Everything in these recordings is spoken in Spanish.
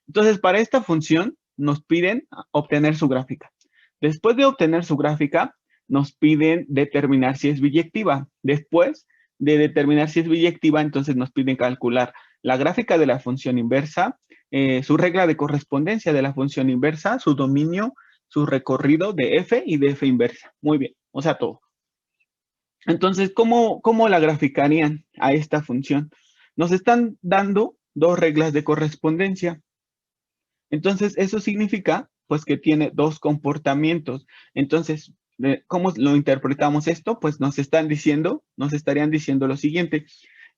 Entonces, para esta función nos piden obtener su gráfica. Después de obtener su gráfica, nos piden determinar si es biyectiva. Después de determinar si es biyectiva, entonces nos piden calcular la gráfica de la función inversa, su regla de correspondencia de la función inversa, su dominio, su recorrido de f y de f inversa. Muy bien, o sea, todo. Entonces, ¿cómo la graficarían a esta función? Nos están dando dos reglas de correspondencia. Entonces, eso significa, pues, que tiene dos comportamientos. Entonces, ¿cómo lo interpretamos esto? Pues nos estarían diciendo lo siguiente,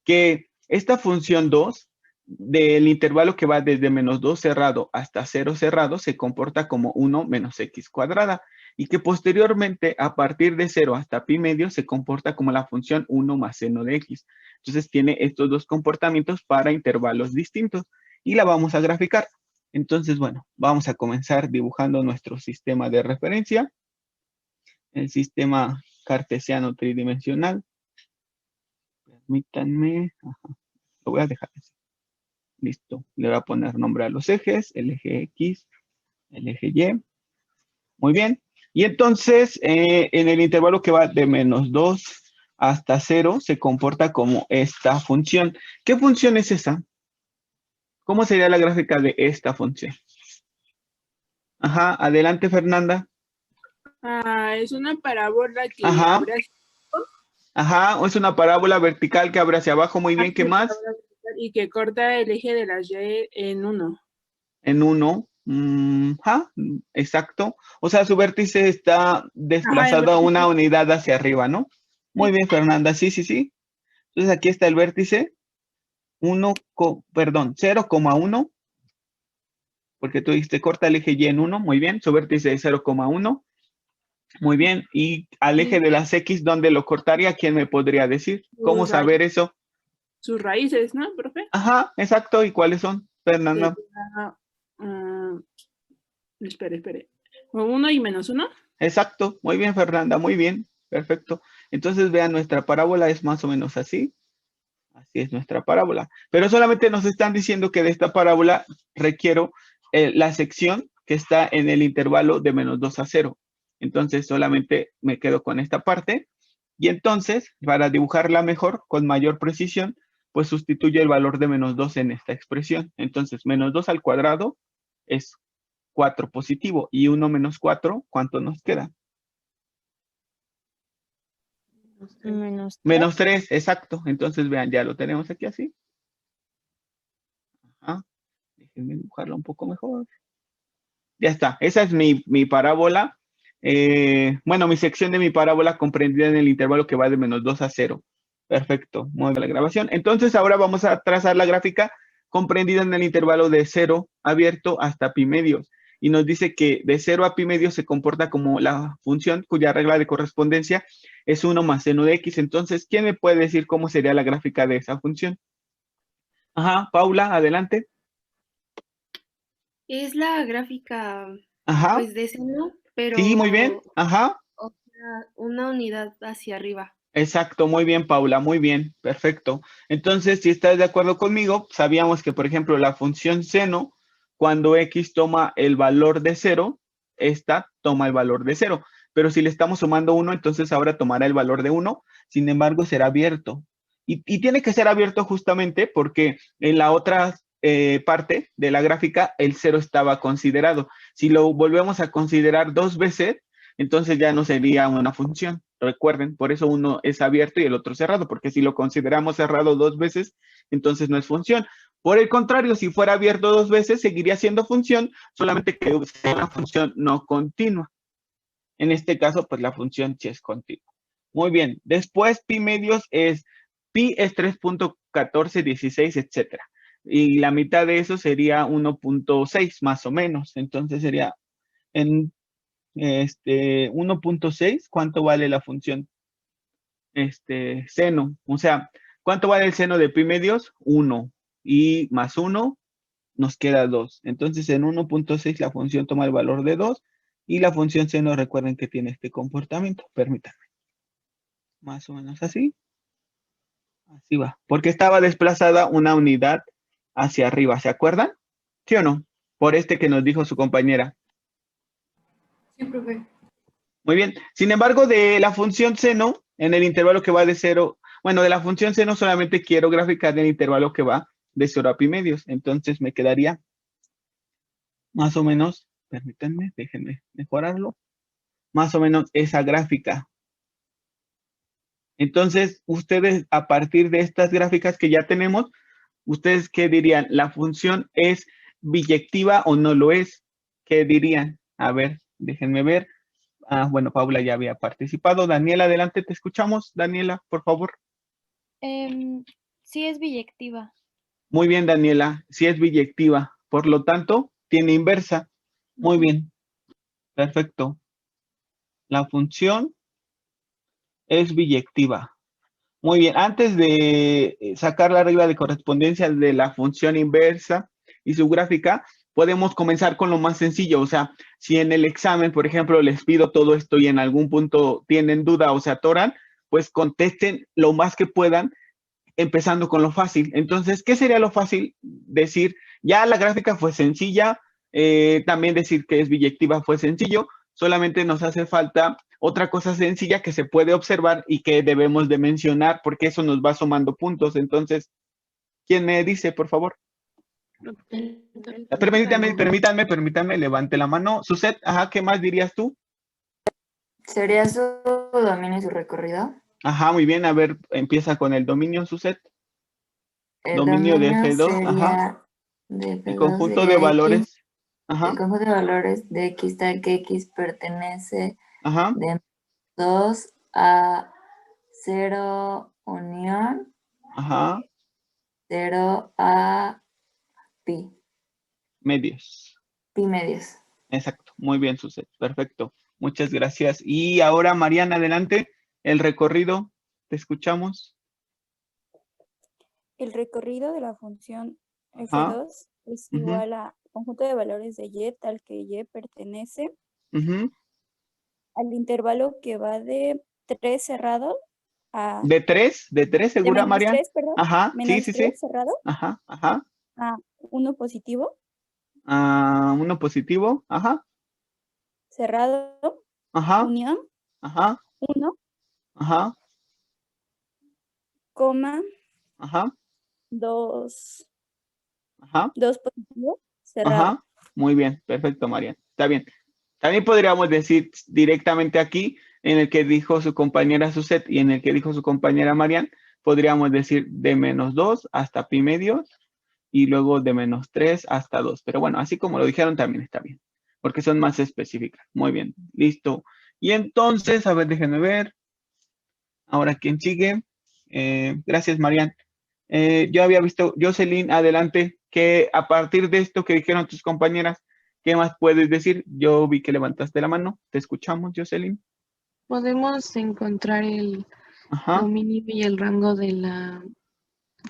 que esta función 2 del intervalo que va desde -2 cerrado hasta 0 cerrado se comporta como 1 menos x cuadrada y que posteriormente a partir de 0 hasta pi medio se comporta como la función 1 más seno de x. Entonces tiene estos dos comportamientos para intervalos distintos y la vamos a graficar. Entonces, bueno, vamos a comenzar dibujando nuestro sistema de referencia, el sistema cartesiano tridimensional. Permítanme, lo voy a dejar así. Listo, le voy a poner nombre a los ejes, el eje X, el eje Y. Muy bien, y entonces en el intervalo que va de -2 hasta 0 se comporta como esta función. ¿Qué función es esa? ¿Cómo sería la gráfica de esta función? Ajá, adelante Fernanda. Es una parábola que Ajá, abre ajá, es una parábola vertical que abre hacia abajo. Muy bien, ¿qué más? y que corta el eje de las Y en uno. En 1. Ajá, exacto. O sea, su vértice está Ajá, en desplazado a una vértice. unidad hacia arriba, ¿no? Muy Sí. bien, Fernanda. Sí, sí, sí. Entonces aquí está el vértice 0,1, porque tú dijiste corta el eje Y en 1. Muy bien, su vértice es 0,1. Muy bien. Y al eje Y de las X, ¿dónde lo cortaría? ¿Quién me podría decir? ¿Cómo saber eso? sus raíces, ¿no, profe? Ajá, exacto. ¿Y cuáles son, Fernanda? Sería, espere. Uno y -1. Exacto, muy bien, Fernanda, muy bien, perfecto. Entonces, vean, nuestra parábola es más o menos así. Así es nuestra parábola. Pero solamente nos están diciendo que de esta parábola requiero la sección que está en el intervalo de -2 a 0. Entonces, solamente me quedo con esta parte. Y entonces, para dibujarla mejor, con mayor precisión, pues sustituyo el valor de -2 en esta expresión. Entonces, -2 al cuadrado es 4 positivo. Y 1 menos 4, ¿cuánto nos queda? -3. -3, exacto. Entonces, vean, ya lo tenemos aquí así. Ajá. Déjenme dibujarlo un poco mejor. Ya está. Esa es mi parábola. Bueno, mi sección de mi parábola comprendida en el intervalo que va de -2 a 0. Perfecto. Muy bien la grabación. Entonces, ahora vamos a trazar la gráfica comprendida en el intervalo de 0 abierto hasta pi medios. Y nos dice que de 0 a pi medios se comporta como la función cuya regla de correspondencia es 1 más seno de x. Entonces, ¿quién me puede decir cómo sería la gráfica de esa función? Ajá, Paula, adelante. Es la gráfica, Ajá, pues, de seno, sí, muy bien. pero Ajá, o sea, una unidad hacia arriba. exacto, muy bien, Paula, muy bien, perfecto. Entonces, si estás de acuerdo conmigo, sabíamos que, por ejemplo, la función seno, cuando x toma el valor de 0, esta toma el valor de 0. Pero si le estamos sumando 1, entonces ahora tomará el valor de 1, sin embargo, será abierto. Y tiene que ser abierto justamente porque en la otra parte de la gráfica el 0 estaba considerado. Si lo volvemos a considerar dos veces, entonces ya no sería una función. Recuerden, por eso uno es abierto y el otro cerrado, porque si lo consideramos cerrado dos veces, entonces no es función. Por el contrario, si fuera abierto dos veces, seguiría siendo función, solamente que sea una función no continua. En este caso, pues la función sí es continua. Muy bien. Después, pi medios pi es 3.1416, etcétera. Y la mitad de eso sería 1.6 más o menos. Entonces sería en 1.6, ¿cuánto vale la función seno? O sea, ¿cuánto vale el seno de pi medios? 1. Y más 1 nos queda 2. Entonces, en 1.6 la función toma el valor de 2 y la función seno, recuerden que tiene este comportamiento. Permítanme. Más o menos así. Así va. Porque estaba desplazada una unidad hacia arriba, ¿se acuerdan? ¿Sí o no? por este que nos dijo su compañera. Sí, profe. Muy bien. Sin embargo, de la función seno, en el intervalo que va de 0, bueno, de la función seno solamente quiero graficar el intervalo que va de 0 a pi medios. Entonces me quedaría más o menos, permítanme, déjenme mejorarlo, más o menos esa gráfica. Entonces, ustedes a partir de estas gráficas que ya tenemos, ¿ustedes qué dirían? ¿La función es biyectiva o no lo es? ¿Qué dirían? A ver, déjenme ver. Bueno, Paula ya había participado. Daniela, adelante, te escuchamos. Daniela, por favor. Sí es biyectiva. Muy bien, Daniela. Sí es biyectiva. Por lo tanto, tiene inversa. Muy bien. Perfecto. La función es biyectiva. Muy bien. Antes de sacar la regla de correspondencia de la función inversa y su gráfica, podemos comenzar con lo más sencillo. O sea, si en el examen, por ejemplo, les pido todo esto y en algún punto tienen duda o se atoran, pues contesten lo más que puedan, empezando con lo fácil. Entonces, ¿qué sería lo fácil? Decir, ya la gráfica fue sencilla, también decir que es biyectiva fue sencillo, solamente nos hace falta otra cosa sencilla que se puede observar y que debemos de mencionar porque eso nos va sumando puntos. Entonces, ¿quién me dice, por favor? Permítanme, levante la mano. Suset, ajá, ¿qué más dirías tú? ¿Sería su dominio y su recorrido? Ajá, muy bien, a ver, empieza con el dominio, Suset. El Dominio de dominio F2, ajá. sería de El F2 conjunto sería de X. valores. Ajá, El conjunto de valores de X tal que X pertenece ajá, de 2 a 0 unión ajá, 0 a pi medios. medios. Exacto, muy bien, Suset, perfecto. Muchas gracias. Y ahora, Mariana, adelante, el recorrido, te escuchamos. El recorrido de la función Ajá, F2 es ujú, igual a conjunto de valores de Y tal que Y pertenece ujú. al intervalo que va de 3 cerrado a De tres, de ¿segura, menos Marian? 3, perdón, Ajá, sí, menos sí, 3 sí. cerrado Ajá, ajá. a 1 positivo, Uno positivo, ajá, cerrado, ajá, unión, ajá, 1, ajá, coma, ajá, 2, ajá, 2 positivo, cerrado. ajá. Muy bien, perfecto, Marian. Está bien. También podríamos decir directamente aquí, en el que dijo su compañera Suset y en el que dijo su compañera Marian, podríamos decir de -2 hasta pi medios y luego de -3 hasta 2. Pero bueno, así como lo dijeron también está bien, porque son más específicas. Muy bien, listo. Y entonces, a ver, déjenme ver. Ahora, ¿quién sigue? Gracias, Marian. Yo había visto, Jocelyn, adelante, que a partir de esto que dijeron tus compañeras, ¿qué más puedes decir? Yo vi que levantaste la mano. Te escuchamos, Jocelyn. Podemos encontrar el Ajá, dominio y el rango de la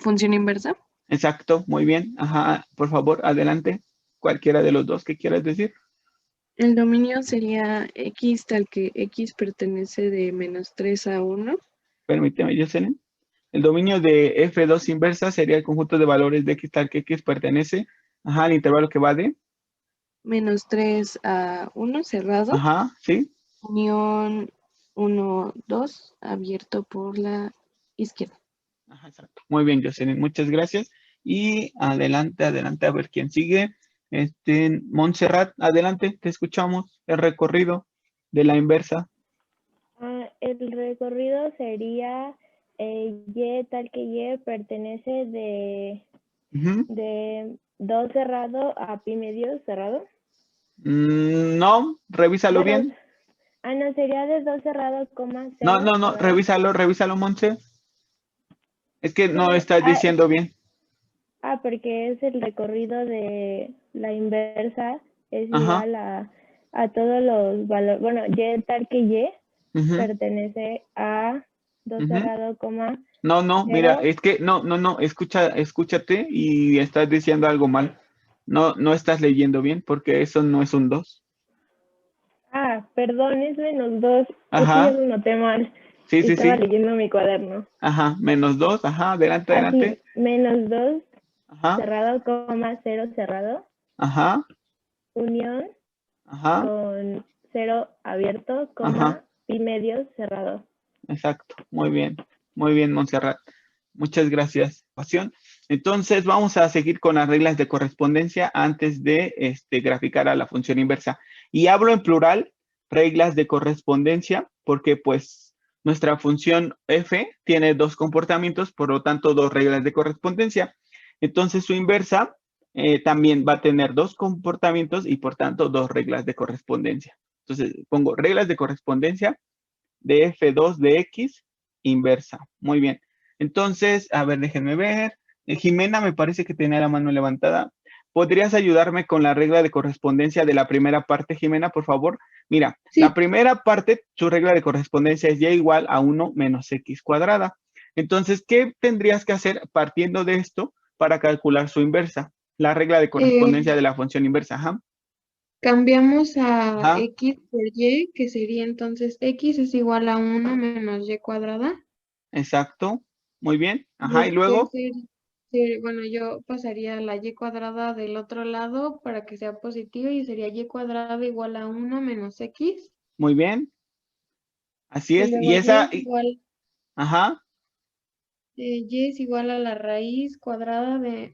función inversa. exacto, muy bien. Ajá, por favor, adelante. Cualquiera de los dos que quieras decir. El dominio sería X tal que X pertenece de -3 a 1. Permíteme, Jocelyn. El dominio de F2 inversa sería el conjunto de valores de X tal que X pertenece, ajá, al intervalo que va de, -3 a 1 cerrado. ajá, ¿sí? Unión 1, 2 abierto por la izquierda. Ajá, exacto. Muy bien, Jocelyn, muchas gracias. Y adelante, adelante, a ver quién sigue. Montserrat, adelante, te escuchamos. El recorrido de la inversa. El recorrido sería Y tal que Y pertenece Ujú. de 2 cerrado a pi medio cerrado. No, revísalo De dos, bien. no, sería de 2 cerrado, coma No, 0 cerrado. revísalo, Montse. Es que no No, estás diciendo bien. porque es el recorrido de la inversa, es Ajá. igual a todos los valores. Bueno, Y tal que Y Ujú, pertenece a 2 ujú. cerrado, coma No, mira, 0. es que no, escúchate y estás diciendo algo mal. No estás leyendo bien porque eso no es un 2. Perdón, es -2. Es que yo Ajá, lo noté mal. sí, Estaba sí. leyendo mi cuaderno. Ajá, -2, ajá, Así, adelante. -2 Ajá, cerrado, coma 0 cerrado. ajá, unión Ajá, con 0 abierto, coma, ajá, pi medio cerrado. exacto. Muy bien, Montserrat. Muchas gracias. Entonces, vamos a seguir con las reglas de correspondencia antes de graficar a la función inversa. Y hablo en plural, reglas de correspondencia, porque pues nuestra función f tiene dos comportamientos, por lo tanto, dos reglas de correspondencia. Entonces, su inversa también va a tener dos comportamientos y, por tanto, dos reglas de correspondencia. Entonces, pongo reglas de correspondencia de f2 de x inversa. Muy bien. Entonces, a ver, déjenme ver. Jimena me parece que tenía la mano levantada. ¿Podrías ayudarme con la regla de correspondencia de la primera parte, Jimena, por favor? Mira, Sí. la primera parte, su regla de correspondencia es y igual a 1 menos x cuadrada. Entonces, ¿qué tendrías que hacer partiendo de esto para calcular su inversa? La regla de correspondencia de la función inversa. Ajá. Cambiamos a Ajá. x por y, que sería entonces x es igual a 1 menos y cuadrada. Exacto. Muy bien. Ajá. Y luego. Después bueno, yo pasaría la y cuadrada del otro lado para que sea positivo y sería y cuadrada igual a 1 menos x. Muy bien. Así Y es. luego Y esa. Ajá. y es igual a la raíz cuadrada de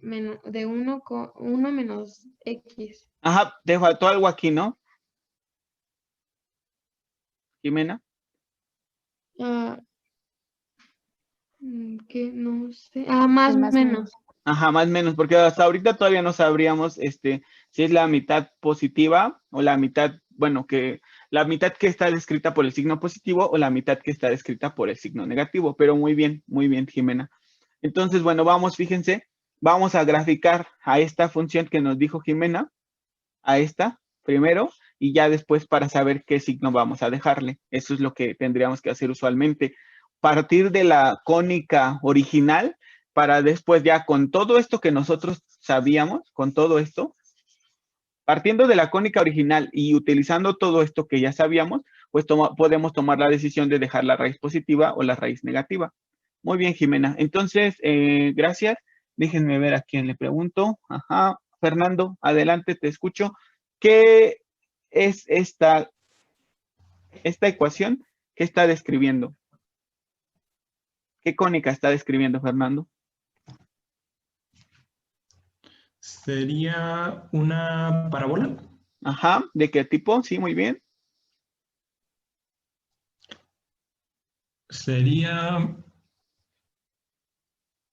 1 menos x. Ajá. Te faltó algo aquí, ¿no, Jimena? Ah, que no sé. Ah, más más menos. Ajá, más o menos, porque hasta ahorita todavía no sabríamos si es la mitad positiva o la mitad, bueno, que la mitad que está descrita por el signo positivo o la mitad que está descrita por el signo negativo. Pero muy bien, Jimena. Entonces, bueno, vamos, fíjense, vamos a graficar a esta función que nos dijo Jimena, a esta primero, y ya después para saber qué signo vamos a dejarle. Eso es lo que tendríamos que hacer usualmente. Partir de la cónica original para después ya con todo esto que nosotros sabíamos, con todo esto, partiendo de la cónica original y utilizando todo esto que ya sabíamos, pues podemos tomar la decisión de dejar la raíz positiva o la raíz negativa. Muy bien, Jimena. Entonces, gracias. Déjenme ver a quién le pregunto. Ajá. Fernando, adelante, te escucho. ¿Qué es esta ecuación que está describiendo? ¿Qué cónica está describiendo, Fernando? Sería una parábola. Ajá. ¿De qué tipo? Sí, muy bien. Sería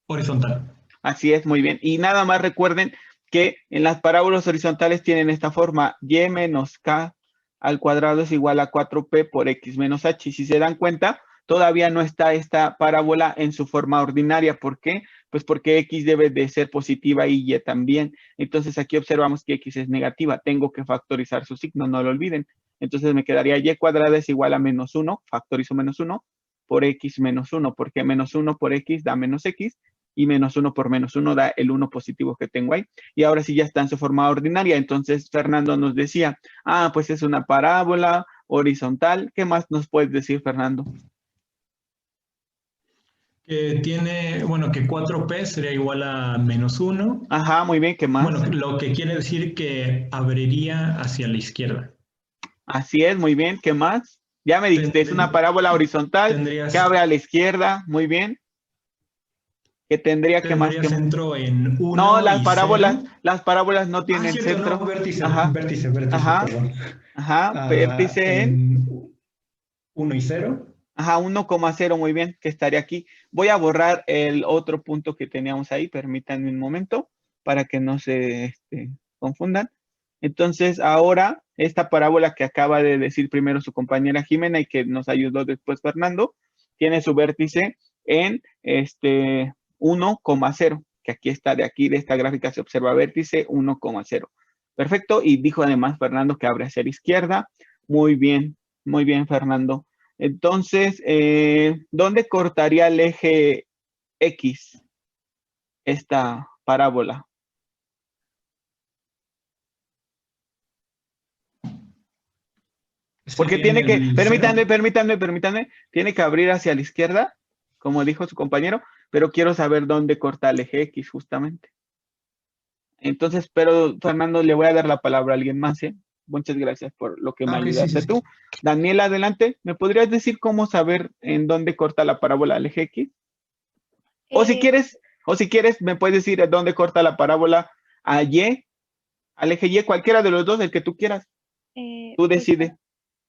horizontal. Así es, muy bien. Y nada más recuerden que en las parábolas horizontales tienen esta forma, y menos k al cuadrado es igual a 4p por x menos h. Y si se dan cuenta, todavía no está esta parábola en su forma ordinaria. ¿Por qué? Pues porque x debe de ser positiva y y también. Entonces aquí observamos que x es negativa. Tengo que factorizar su signo, no lo olviden. Entonces me quedaría y cuadrada es igual a menos 1, factorizo menos 1 por x menos 1, porque menos 1 por x da menos x, y menos 1 por menos 1 da el 1 positivo que tengo ahí. Y ahora sí ya está en su forma ordinaria. Entonces Fernando nos decía, pues es una parábola horizontal. ¿Qué más nos puedes decir, Fernando? Que tiene, bueno, que 4p sería igual a menos 1. Ajá, muy bien, ¿qué más? Bueno, lo que quiere decir que abriría hacia la izquierda. Así es, muy bien, ¿qué más? Ya me dijiste, es una parábola horizontal que abre a la izquierda, muy bien. Que tendría que más que centro en 1. No, las parábolas no tienen centro. No, vértice, Ajá. vértice, Ajá. perdón. Ajá, vértice en 1 y 0. Ajá, 1,0, muy bien, que estaría aquí. Voy a borrar el otro punto que teníamos ahí, permítanme un momento, para que no se confundan. Entonces, ahora, esta parábola que acaba de decir primero su compañera Jimena y que nos ayudó después Fernando, tiene su vértice en 1,0, que aquí está, de esta gráfica se observa vértice 1,0. Perfecto, y dijo además Fernando que abre hacia la izquierda. Muy bien, Fernando. Entonces, ¿dónde cortaría el eje X esta parábola? Porque tiene que, permítanme, tiene que abrir hacia la izquierda, como dijo su compañero, pero quiero saber dónde corta el eje X justamente. Entonces, pero Fernando, le voy a dar la palabra a alguien más, ¿eh? Muchas gracias por lo que me Ah, ok, sí, ayudaste sí, sí. tú. Daniela, adelante. ¿Me podrías decir cómo saber en dónde corta la parábola al eje X? O si quieres, me puedes decir en dónde corta la parábola a Y, al eje Y, cualquiera de los dos, el que tú quieras. Tú Pues, decides.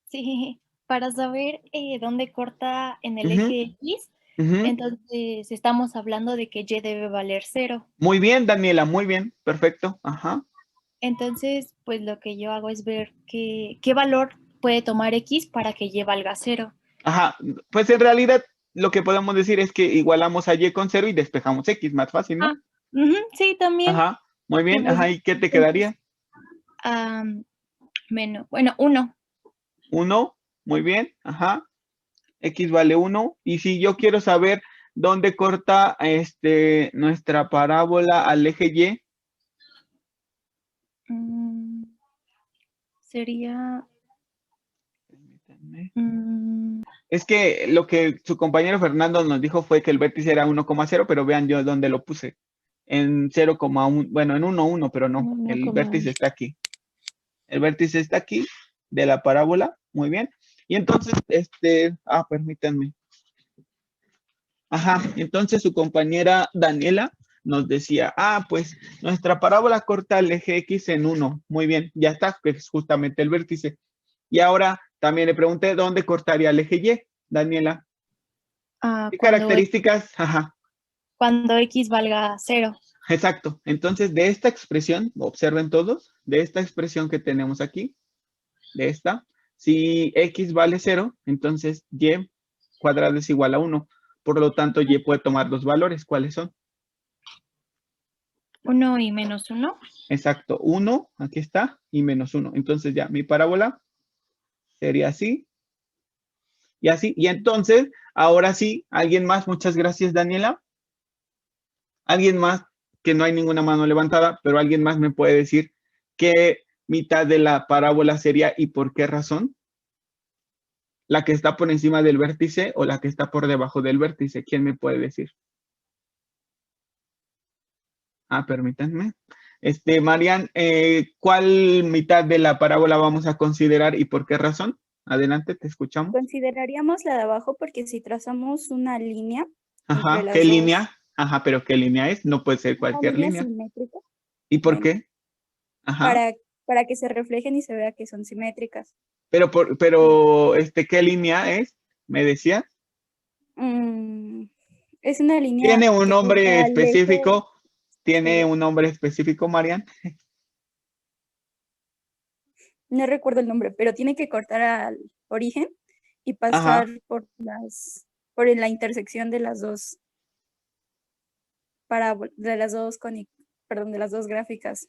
sí, para saber dónde corta en el Ujú, eje X, ujú. entonces estamos hablando de que Y debe valer 0. Muy bien, Daniela, muy bien. Perfecto. Ajá. Entonces, pues lo que yo hago es ver qué valor puede tomar X para que Y valga 0. Ajá. Pues en realidad lo que podemos decir es que igualamos a Y con 0 y despejamos X, más fácil, ¿no? Ah, ujú, sí, también. Ajá. Muy Y bien. pues, Ajá. ¿Y qué te entonces, quedaría? bueno, 1. 1. Muy bien. Ajá. X vale 1. Y si yo quiero saber dónde corta nuestra parábola al eje Y, Sería... permítanme. Es que lo que su compañero Fernando nos dijo fue que el vértice era 1,0, pero vean yo dónde lo puse. En 0,1, bueno, en 1,1, pero no. El vértice está aquí. El vértice está aquí de la parábola. Muy bien. Y entonces, permítanme. Ajá, entonces su compañera Daniela nos decía, pues nuestra parábola corta el eje X en 1. Muy bien, ya está, que es justamente el vértice. Y ahora también le pregunté dónde cortaría el eje Y, Daniela. ¿Qué características? Ajá, Cuando X valga 0. exacto. Entonces, de esta expresión, observen todos, de esta expresión que tenemos aquí, de esta, si X vale 0, entonces Y cuadrado es igual a 1. Por lo tanto, Y puede tomar dos valores. ¿Cuáles son? 1 y menos 1. Exacto, 1, aquí está, y menos 1. Entonces ya mi parábola sería así, y así. Y entonces, ahora sí, alguien más, muchas gracias, Daniela. Alguien más, que no hay ninguna mano levantada, pero alguien más me puede decir qué mitad de la parábola sería y por qué razón. ¿La que está por encima del vértice o la que está por debajo del vértice? ¿Quién me puede decir? Permítanme. Marian, ¿cuál mitad de la parábola vamos a considerar y por qué razón? Adelante, te escuchamos. Consideraríamos la de abajo porque si trazamos una línea entre Ajá, las ¿qué dos, línea? Ajá, pero ¿qué línea es? No puede ser una cualquier línea línea. simétrica, ¿Y por bueno, qué? Ajá. para que se reflejen y se vea que son simétricas. Pero, ¿qué línea es? ¿Me decías? Es una línea ¿Tiene un que nombre corta al eje, específico? ¿Tiene un nombre específico, Marian? no recuerdo el nombre, pero tiene que cortar al origen y pasar Ajá. por la intersección de las dos de las dos gráficas.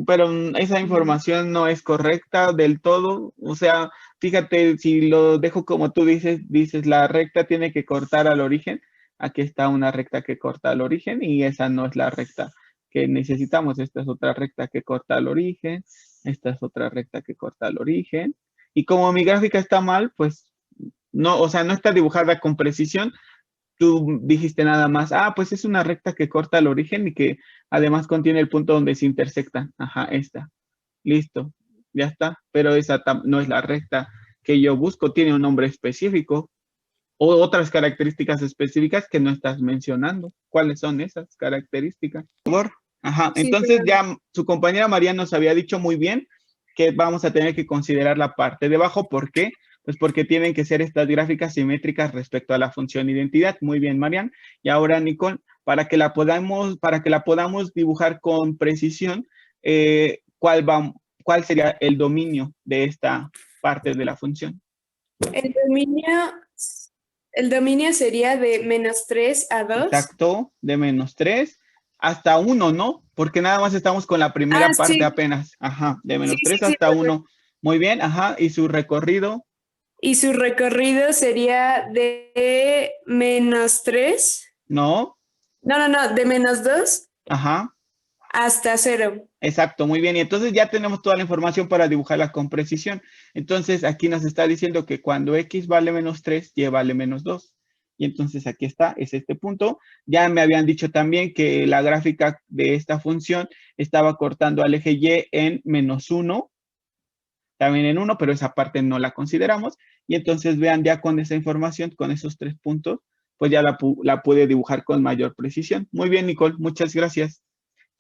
Pero esa información no es correcta del todo. O sea, fíjate, si lo dejo como tú dices, la recta tiene que cortar al origen. Aquí está una recta que corta al origen y esa no es la recta que necesitamos. Esta es otra recta que corta al origen. Esta es otra recta que corta al origen. Y como mi gráfica está mal, pues no, o sea, no está dibujada con precisión. Tú dijiste nada más, pues es una recta que corta el origen y que además contiene el punto donde se intersectan. Ajá, esta. Listo, ya está. Pero esa no es la recta que yo busco, tiene un nombre específico o otras características específicas que no estás mencionando. ¿Cuáles son esas características? Por favor. Ajá, Sí, entonces pero ya su compañera María nos había dicho muy bien que vamos a tener que considerar la parte de abajo. ¿Por qué? Pues porque tienen que ser estas gráficas simétricas respecto a la función identidad. Muy bien, Marian. Y ahora, Nicole, para que la podamos dibujar con precisión, ¿cuál sería el dominio de esta parte de la función? El dominio sería de -3 a 2. Exacto, de -3 hasta 1, ¿no? Porque nada más estamos con la primera parte Sí. apenas. Ajá, de Sí, -3 sí, hasta perfecto. 1. Muy bien, ajá. ¿Y su recorrido? Y su recorrido sería de -3. No. No, de -2 Ajá. hasta 0. Exacto, muy bien. Y entonces ya tenemos toda la información para dibujarla con precisión. Entonces aquí nos está diciendo que cuando X vale -3, Y vale -2. Y entonces aquí está, es este punto. Ya me habían dicho también que la gráfica de esta función estaba cortando al eje Y en -1, también en 1, pero esa parte no la consideramos. Y entonces vean ya con esa información, con esos 3 puntos, pues ya la pude dibujar con mayor precisión. Muy bien, Nicole, muchas gracias.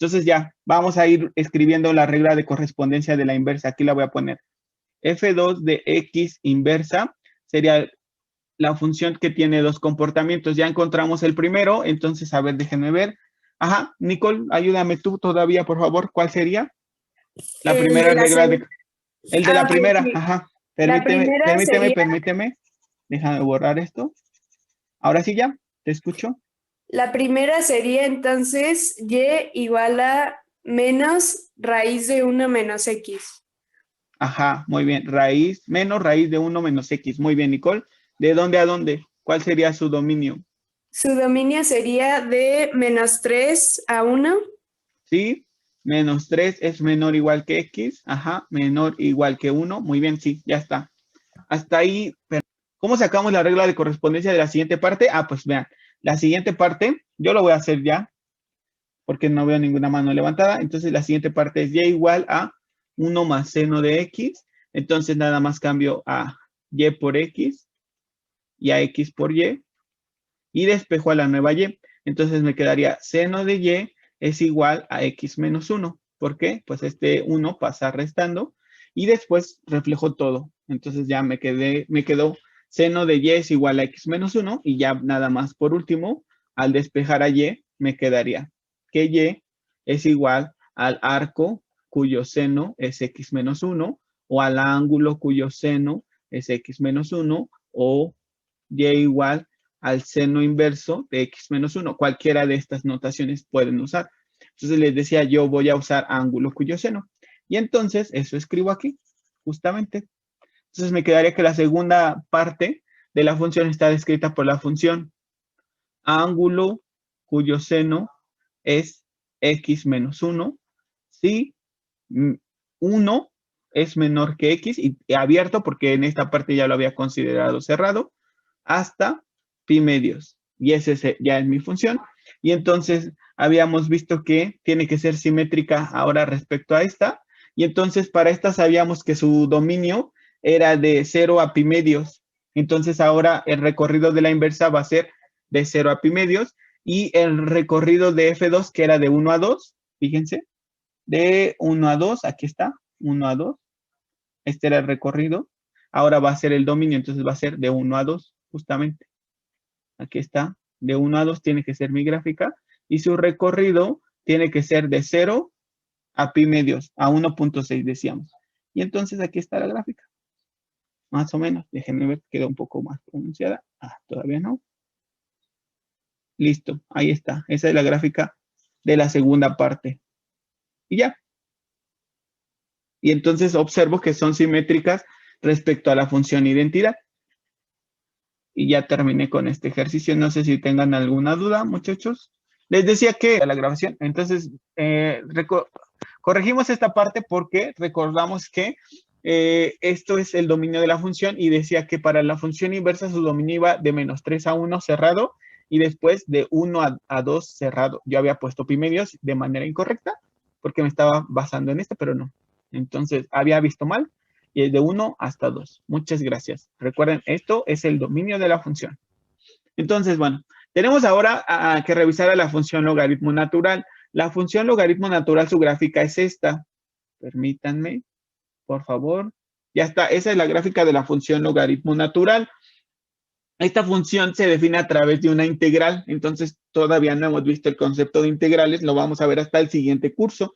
Entonces ya, vamos a ir escribiendo la regla de correspondencia de la inversa. Aquí la voy a poner. F2 de X inversa sería la función que tiene 2 comportamientos. Ya encontramos el primero, entonces, a ver, déjenme ver. Ajá, Nicole, ayúdame tú todavía, por favor. ¿Cuál sería? La El primera de la regla de... seg- El de la ok, primera, sí. ajá. La primera sería, Permíteme. Déjame borrar esto. Ahora sí ya, te escucho. la primera sería entonces y igual a menos raíz de 1 menos x. Ajá, muy bien. Menos raíz de 1 menos X. Muy bien, Nicole. ¿De dónde a dónde? ¿Cuál sería su dominio? Su dominio sería de -3 a 1. ¿Sí? Menos 3 es menor o igual que X. Ajá, menor o igual que 1. Muy bien, sí, ya está. Hasta ahí. ¿Cómo sacamos la regla de correspondencia de la siguiente parte? Ah, pues vean. La siguiente parte, yo lo voy a hacer ya, porque no veo ninguna mano levantada. Entonces, la siguiente parte es Y igual a 1 más seno de X. Entonces, nada más cambio a Y por X y a X por Y. Y despejo a la nueva Y. Entonces, me quedaría seno de Y es igual a X menos 1. ¿Por qué? Pues este 1 pasa restando. Y después reflejo todo. Entonces, ya me quedó seno de Y es igual a X menos 1. Y ya nada más por último, al despejar a Y, me quedaría que Y es igual al arco cuyo seno es X menos 1, o al ángulo cuyo seno es X menos 1, o Y igual al seno inverso de X menos 1. Cualquiera de estas notaciones pueden usar. Entonces les decía, yo voy a usar ángulo cuyo seno. Y entonces eso escribo aquí, justamente. Entonces me quedaría que la segunda parte de la función está descrita por la función ángulo cuyo seno es X menos 1. Si 1 es menor que X, y abierto porque en esta parte ya lo había considerado cerrado, hasta pi medios. Y ese ya es mi función. Y entonces habíamos visto que tiene que ser simétrica ahora respecto a esta. Y entonces para esta sabíamos que su dominio era de 0 a pi medios. Entonces ahora el recorrido de la inversa va a ser de 0 a pi medios. Y el recorrido de F2, que era de 1 a 2, fíjense, de 1 a 2, aquí está, 1 a 2. Este era el recorrido. Ahora va a ser el dominio, entonces va a ser de 1 a 2, justamente. Aquí está, de 1 a 2 tiene que ser mi gráfica. Y su recorrido tiene que ser de 0 a pi medios, a 1.6 decíamos. Y entonces aquí está la gráfica. Más o menos, déjenme ver, queda un poco más pronunciada. Ah, todavía no. Listo, ahí está. Esa es la gráfica de la segunda parte. Y ya. Y entonces observo que son simétricas respecto a la función identidad. Y ya terminé con este ejercicio. No sé si tengan alguna duda, muchachos. Les decía que la grabación, entonces corregimos esta parte porque recordamos que esto es el dominio de la función y decía que para la función inversa su dominio iba de -3 a 1 cerrado y después de 1 a 2 cerrado. Yo había puesto pi medios de manera incorrecta porque me estaba basando en este, pero no. Entonces había visto mal. Y es de 1 hasta 2. Muchas gracias. Recuerden, esto es el dominio de la función. Entonces, bueno, tenemos ahora que revisar a la función logaritmo natural. La función logaritmo natural, su gráfica es esta. Permítanme, por favor. Ya está, esa es la gráfica de la función logaritmo natural. Esta función se define a través de una integral. Entonces, todavía no hemos visto el concepto de integrales. Lo vamos a ver hasta el siguiente curso.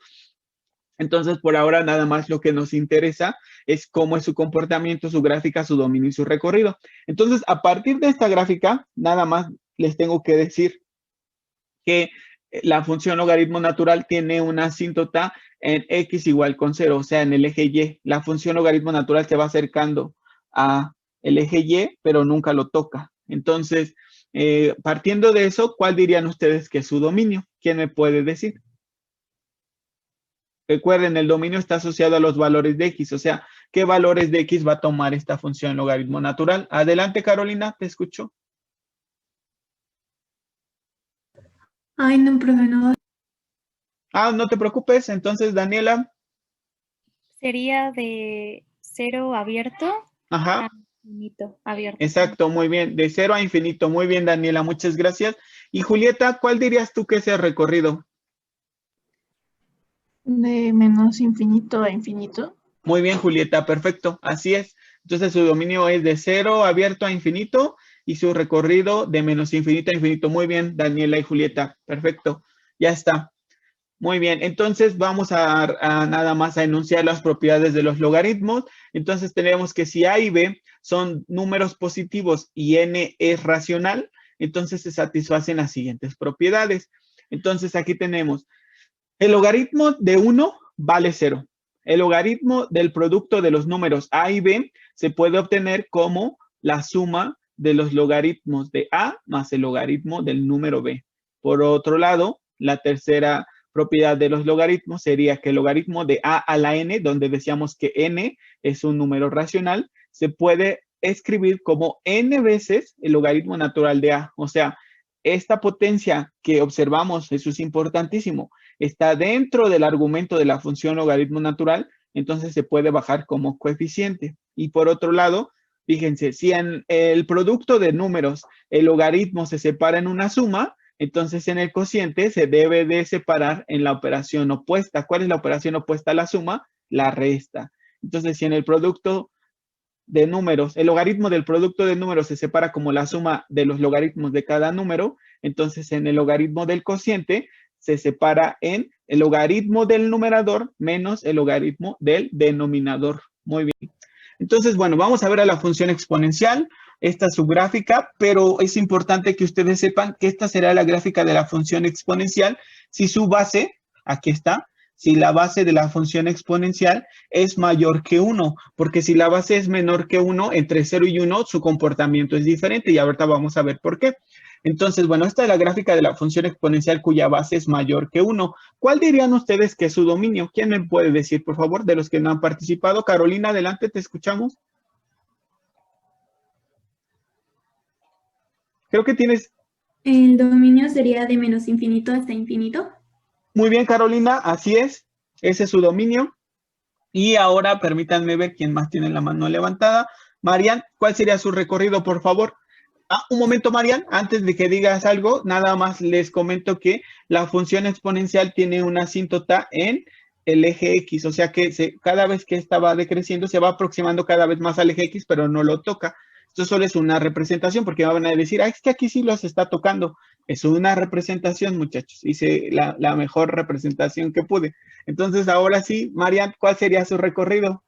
Entonces, por ahora, nada más lo que nos interesa es cómo es su comportamiento, su gráfica, su dominio y su recorrido. Entonces, a partir de esta gráfica, nada más les tengo que decir que la función logaritmo natural tiene una asíntota en x igual con 0, o sea, en el eje Y. La función logaritmo natural se va acercando a el eje Y, pero nunca lo toca. Entonces, partiendo de eso, ¿cuál dirían ustedes que es su dominio? ¿Quién me puede decir? Recuerden, el dominio está asociado a los valores de x, o sea, ¿qué valores de x va a tomar esta función logaritmo natural? Adelante, Carolina, te escucho. Ay, no, profe, no. Ah, no te preocupes. Entonces, Daniela. Sería de 0 abierto Ajá. a infinito abierto. Exacto, muy bien. De 0 a infinito. Muy bien, Daniela, muchas gracias. Y Julieta, ¿cuál dirías tú que es el recorrido? De menos infinito a infinito. Muy bien, Julieta, perfecto. Así es. Entonces su dominio es de 0 abierto a infinito y su recorrido de menos infinito a infinito. Muy bien, Daniela y Julieta. Perfecto. Ya está. Muy bien, entonces vamos a nada más a enunciar las propiedades de los logaritmos. Entonces tenemos que si A y B son números positivos y n es racional, entonces se satisfacen las siguientes propiedades. Entonces aquí tenemos el logaritmo de 1 vale 0. El logaritmo del producto de los números A y B se puede obtener como la suma de los logaritmos de A más el logaritmo del número B. Por otro lado, la tercera propiedad de los logaritmos sería que el logaritmo de A a la n, donde decíamos que n es un número racional, se puede escribir como n veces el logaritmo natural de A. O sea, esta potencia que observamos, eso es importantísimo, está dentro del argumento de la función logaritmo natural, entonces se puede bajar como coeficiente. Y por otro lado, fíjense, si en el producto de números el logaritmo se separa en una suma, entonces en el cociente se debe de separar en la operación opuesta. ¿Cuál es la operación opuesta a la suma? La resta. Entonces, si en el producto de números, el logaritmo del producto de números se separa como la suma de los logaritmos de cada número, entonces en el logaritmo del cociente se separa en el logaritmo del numerador menos el logaritmo del denominador. Muy bien. Entonces, bueno, vamos a ver a la función exponencial. Esta es su gráfica, pero es importante que ustedes sepan que esta será la gráfica de la función exponencial si su base, aquí está, si la base de la función exponencial es mayor que 1, porque si la base es menor que 1, entre 0 y 1, su comportamiento es diferente y ahorita vamos a ver por qué. Entonces, bueno, esta es la gráfica de la función exponencial cuya base es mayor que 1. ¿Cuál dirían ustedes que es su dominio? ¿Quién me puede decir, por favor, de los que no han participado? Carolina, adelante, te escuchamos. Creo que tienes... El dominio sería de menos infinito hasta infinito. Muy bien, Carolina, así es. Ese es su dominio. Y ahora permítanme ver quién más tiene la mano levantada. Marian, ¿cuál sería su recorrido, por favor? Ah, un momento, Marian, antes de que digas algo, nada más les comento que la función exponencial tiene una asíntota en el eje X, o sea que cada vez que esta va decreciendo se va aproximando cada vez más al eje X, pero no lo toca. Esto solo es una representación porque van a decir, ah, es que aquí sí los está tocando. Es una representación, muchachos. Hice la mejor representación que pude. Entonces, ahora sí, Marian, ¿cuál sería su recorrido?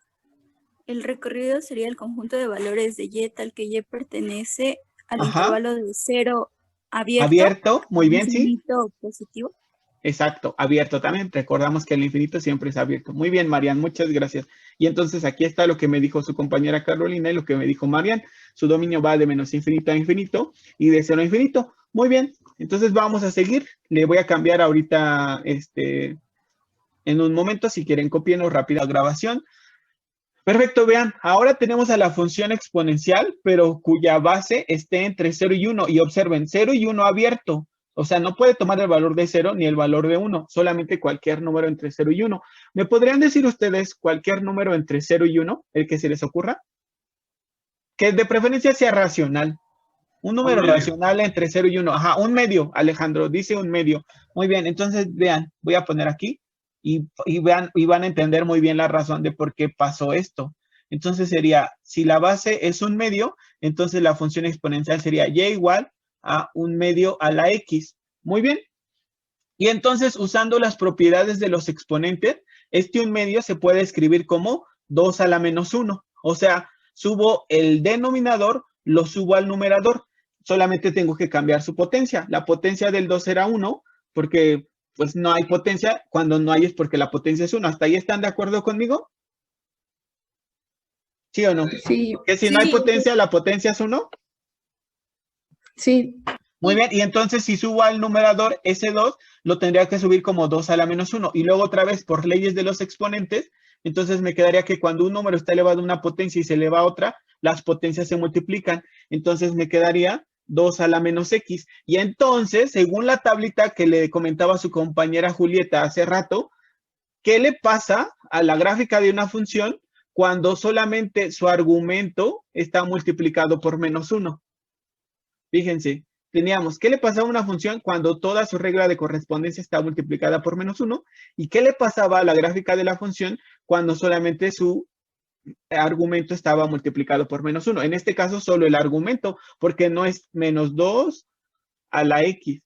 El recorrido sería el conjunto de valores de Y tal que Y pertenece al Ajá. intervalo de 0 abierto. Abierto, muy bien, sí. Infinito positivo. Exacto, abierto también. Recordamos que el infinito siempre es abierto. Muy bien, Marian, muchas gracias. Y entonces aquí está lo que me dijo su compañera Carolina y lo que me dijo Marian. Su dominio va de menos infinito a infinito y de 0 a infinito. Muy bien, entonces vamos a seguir. Le voy a cambiar ahorita en un momento. Si quieren, copien rápida grabación. Perfecto, vean, ahora tenemos a la función exponencial, pero cuya base esté entre 0 y 1. Y observen, 0 y 1 abierto. O sea, no puede tomar el valor de 0 ni el valor de 1, solamente cualquier número entre 0 y 1. ¿Me podrían decir ustedes cualquier número entre 0 y 1, el que se les ocurra? Que de preferencia sea racional. Un número racional entre 0 y 1. Ajá, un medio, Alejandro, dice un medio. Muy bien, entonces vean, voy a poner aquí y vean, y van a entender muy bien la razón de por qué pasó esto. Entonces sería, si la base es un medio, entonces la función exponencial sería y igual a un medio a la x. Muy bien. Y entonces, usando las propiedades de los exponentes, este un medio se puede escribir como 2 a la menos 1. O sea, subo el denominador, lo subo al numerador. Solamente tengo que cambiar su potencia. La potencia del 2 era 1, porque pues no hay potencia. Cuando no hay es porque la potencia es 1. ¿Hasta ahí están de acuerdo conmigo? ¿Sí o no? Sí. Que si no hay potencia, la potencia es 1. Sí. Muy bien, y entonces si subo al numerador ese 2, lo tendría que subir como 2 a la menos 1. Y luego otra vez, por leyes de los exponentes, entonces me quedaría que cuando un número está elevado a una potencia y se eleva a otra, las potencias se multiplican. Entonces me quedaría 2 a la menos x. Y entonces, según la tablita que le comentaba a su compañera Julieta hace rato, ¿qué le pasa a la gráfica de una función cuando solamente su argumento está multiplicado por menos 1? Fíjense, teníamos, ¿qué le pasa a una función cuando toda su regla de correspondencia está multiplicada por menos 1? ¿Y qué le pasaba a la gráfica de la función cuando solamente su argumento estaba multiplicado por menos 1? En este caso, solo el argumento, porque no es menos 2 a la x,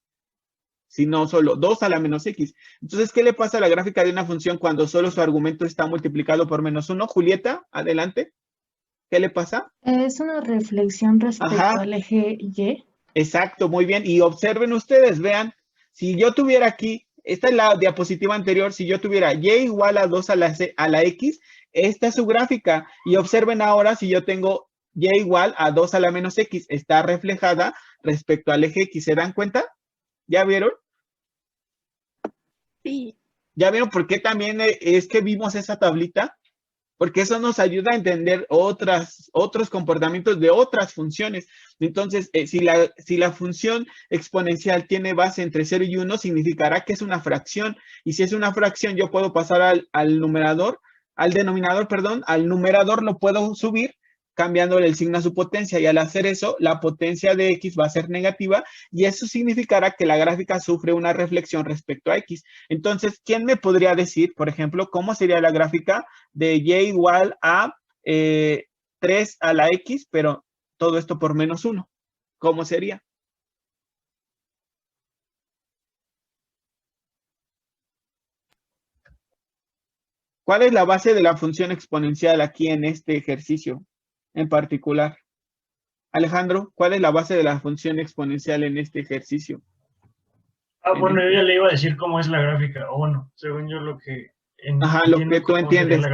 sino solo 2 a la menos x. Entonces, ¿qué le pasa a la gráfica de una función cuando solo su argumento está multiplicado por menos 1? Julieta, adelante. ¿Qué le pasa? Es una reflexión respecto Ajá. al eje Y. Exacto, muy bien. Y observen ustedes, vean, si yo tuviera aquí, esta es la diapositiva anterior, si yo tuviera y igual a 2 a la x, esta es su gráfica. Y observen ahora si yo tengo y igual a 2 a la menos x, está reflejada respecto al eje x. ¿Se dan cuenta? ¿Ya vieron? Sí. ¿Ya vieron por qué también es que vimos esa tablita? Porque eso nos ayuda a entender otros comportamientos de otras funciones. Entonces, si la función exponencial tiene base entre 0 y 1, significará que es una fracción. Y si es una fracción, yo puedo pasar al denominador, perdón, al numerador lo puedo subir cambiándole el signo a su potencia. Y al hacer eso, la potencia de x va a ser negativa y eso significará que la gráfica sufre una reflexión respecto a x. Entonces, ¿quién me podría decir, por ejemplo, cómo sería la gráfica de y igual a 3 a la x, pero todo esto por menos 1? ¿Cómo sería? ¿Cuál es la base de la función exponencial aquí en este ejercicio en particular? Alejandro, ¿cuál es la base de la función exponencial en este ejercicio? Bueno, yo ya le iba a decir cómo es la gráfica, o bueno, según yo lo que Ajá, lo que tú entiendes,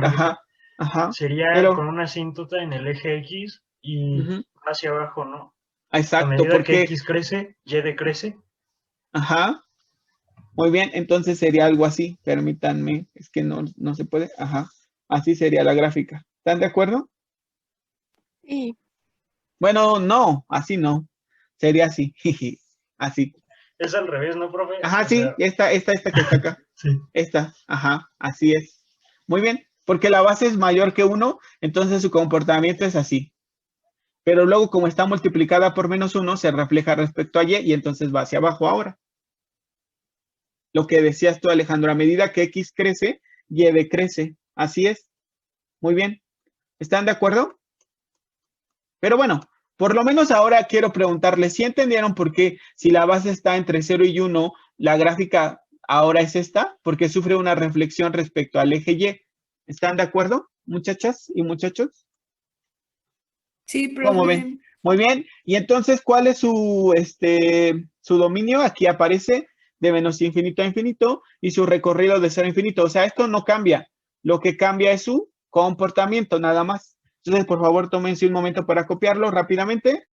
ajá, sería pero con una asíntota en el eje X y hacia abajo, ¿no? Exacto, a medida porque que X crece, Y decrece. Ajá, muy bien, entonces sería algo así, permítanme, es que no se puede, ajá, así sería la gráfica. ¿Están de acuerdo? Sí. Bueno, no, así no, sería así, así. Es al revés, ¿no, profe? Ajá, sí, esta que está acá. Sí. Esta, ajá, así es. Muy bien, porque la base es mayor que 1, entonces su comportamiento es así. Pero luego, como está multiplicada por menos 1, se refleja respecto a y y entonces va hacia abajo ahora. Lo que decías tú, Alejandro, a medida que x crece, y decrece. Así es. Muy bien. ¿Están de acuerdo? Pero bueno, por lo menos ahora quiero preguntarles, ¿sí entendieron por qué si la base está entre 0 y 1, la gráfica ahora es esta? Porque sufre una reflexión respecto al eje Y. ¿Están de acuerdo, muchachas y muchachos? Sí, profe. ¿Cómo ven? Muy bien. Y entonces, ¿cuál es su dominio? Aquí aparece de menos infinito a infinito y su recorrido de 0 a infinito. O sea, esto no cambia. Lo que cambia es su comportamiento, nada más. Entonces, por favor, tómense un momento para copiarlo rápidamente.